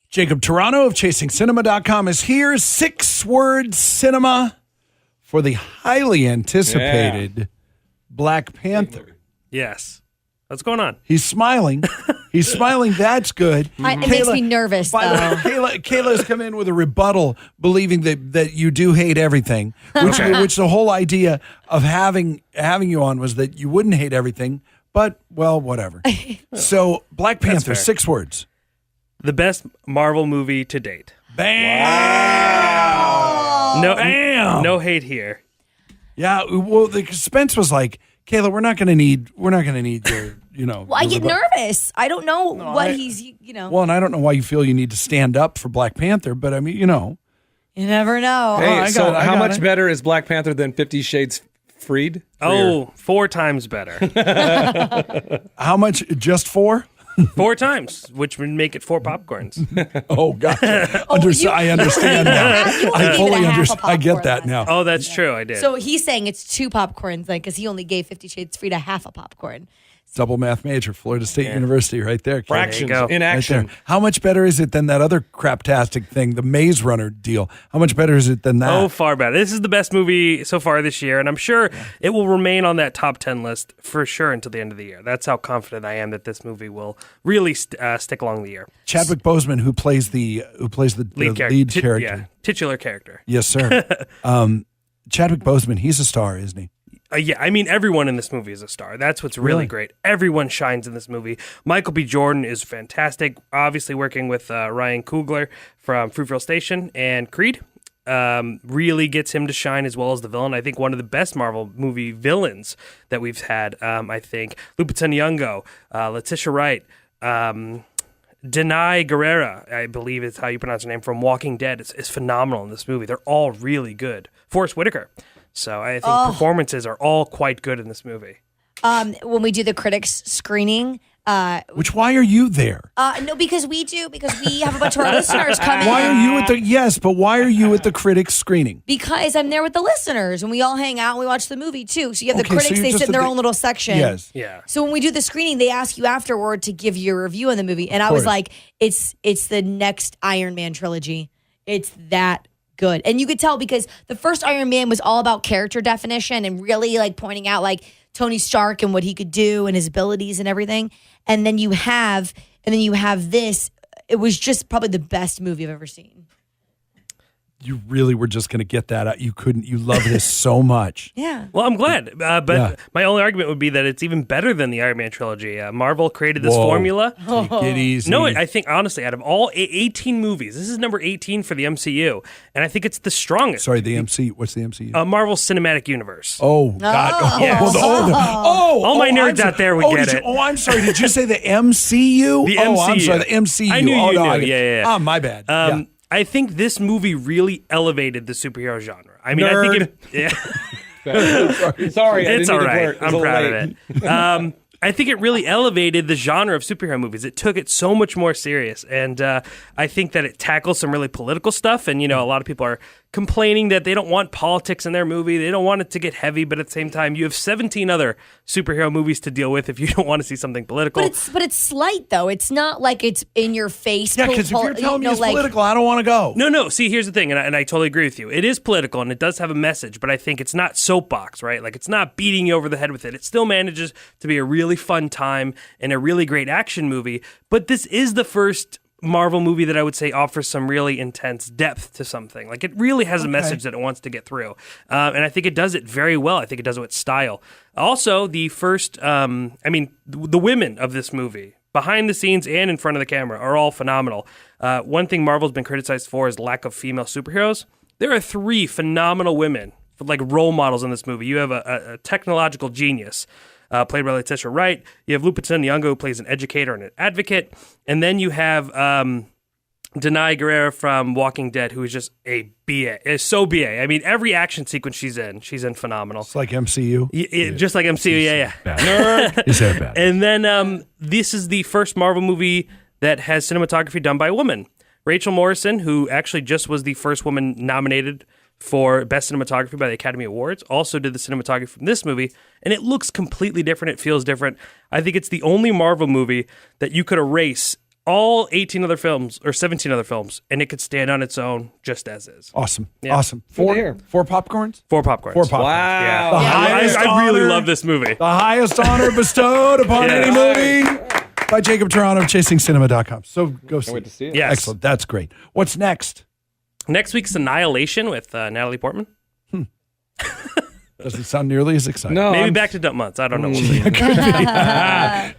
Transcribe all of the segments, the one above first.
Jacob Tiranno of ChasingCinema.com is here. 6-word cinema for the highly anticipated Black Panther. Yes. What's going on? He's smiling. He's smiling. That's good. It makes me nervous, By the way, Kayla's come in with a rebuttal, believing that you do hate everything, which the whole idea of having you on was that you wouldn't hate everything, but, well, whatever. So, Black Panther, 6 words. The best Marvel movie to date. Bam! Wow. No hate here. Yeah, well, the suspense was like, Kayla, we're not going to need your, Well, I get nervous. I don't know he's. Well, and I don't know why you feel you need to stand up for Black Panther, but I mean, You never know. Hey, how much better is Black Panther than 50 Shades Freed? 4 times better. How much? Just 4? 4 times, which would make it 4 popcorns. Oh, gotcha. I understand now. I fully understand. I get that now. Oh, that's true. I did. So he's saying it's 2 popcorns, because he only gave 50 Shades Freed a half a popcorn. Double math major, Florida State University, right there. Fractions There you go. in action. Right, how much better is it than that other craptastic thing, the Maze Runner deal? How much better is it than that? Oh, far better. This is the best movie so far this year, and I'm sure it will remain on that top 10 list for sure until the end of the year. That's how confident I am that this movie will really stick along the year. Chadwick Boseman, who plays the lead character, titular character. Yes, sir. Chadwick Boseman, he's a star, isn't he? I mean, everyone in this movie is a star. That's what's really great. Everyone shines in this movie. Michael B. Jordan is fantastic, obviously working with Ryan Coogler from Fruitvale Station and Creed. Really gets him to shine, as well as the villain. I think one of the best Marvel movie villains that we've had, I think. Lupita Nyong'o, Letitia Wright, Denai Guerrera, I believe is how you pronounce her name, from Walking Dead, is phenomenal in this movie. They're all really good. Forrest Whitaker. So I think performances are all quite good in this movie. When we do the critics screening. Why are you there? No, because we have a bunch of our listeners come in. Why are you why are you at the critics screening? Because I'm there with the listeners, and we all hang out and we watch the movie too. So you have the critics, they sit in their own little section. Yes. Yeah. So when we do the screening, they ask you afterward to give your review on the movie. And I was like, it's the next Iron Man trilogy. It's that good. And you could tell because the first Iron Man was all about character definition and really pointing out Tony Stark and what he could do and his abilities and everything. And then you have this. It was just probably the best movie I've ever seen. You really were just going to get that out. You couldn't. You love this so much. Yeah. Well, I'm glad. But my only argument would be that it's even better than the Iron Man trilogy. Marvel created this formula. Take it easy. No, I think, honestly, out of all 18 movies, this is number 18 for the MCU. And I think it's the strongest. Sorry, the MCU. What's the MCU? Marvel Cinematic Universe. Oh, God. Oh. Yes. All my nerds out there would get it. I'm sorry. Did you say the MCU? The Oh, I'm MCU. sorry. The MCU. I knew you no, knew. Yeah. Oh, my bad. Yeah. I think this movie really elevated the superhero genre. I mean, I think Sorry, it's all right. I'm proud of it. I think it really elevated the genre of superhero movies. It took it so much more serious, and I think that it tackles some really political stuff. And a lot of people are complaining that they don't want politics in their movie. They don't want it to get heavy, but at the same time, you have 17 other superhero movies to deal with if you don't want to see something political. But it's slight though. It's not like it's in your face. Yeah, because if you're telling me it's political, I don't want to go. No. See, here's the thing, and I totally agree with you. It is political, and it does have a message, but I think it's not soapbox, right? It's not beating you over the head with it. It still manages to be a really fun time and a really great action movie. But this is the first Marvel movie that I would say offers some really intense depth to something. It really has a message that it wants to get through. And I think it does it very well. I think it does it with style. Also, the first, the women of this movie, behind the scenes and in front of the camera, are all phenomenal. One thing Marvel's been criticized for is lack of female superheroes. There are 3 phenomenal women, role models in this movie. You have a technological genius, played by Letitia Wright. You have Lupita Nyong'o, who plays an educator and an advocate. And then you have Denai Guerrera from Walking Dead, who is just a BA. It's so BA. I mean, every action sequence she's in phenomenal. It's like MCU. Just like MCU, yeah. Nerd. Is that bad? And then this is the first Marvel movie that has cinematography done by a woman. Rachel Morrison, who actually just was the first woman nominated for Best Cinematography by the Academy Awards, also did the cinematography from this movie, and it looks completely different. It feels different. I think it's the only Marvel movie that you could erase all 18 other films or 17 other films, and it could stand on its own just as is. Awesome. Yeah. Awesome. Good to hear. Four popcorns? 4 popcorns. 4 popcorns. Wow. Yeah. The I really honor- love this movie. The highest honor bestowed upon Yeah. any movie by Jacob Tiranno of ChasingCinema.com. So go see Can't wait to see it. Yes. Excellent. That's great. What's next? Next week's Annihilation with Natalie Portman. Doesn't sound nearly as exciting. No, Maybe I'm- Back to Dump Months. I don't know. We'll see.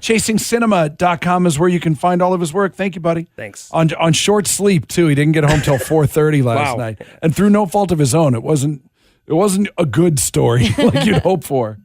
ChasingCinema.com is where you can find all of his work. Thank you, buddy. Thanks. On short sleep too. He didn't get home till 4:30 last Wow. night, and through no fault of his own. It wasn't a good story like you'd hope for.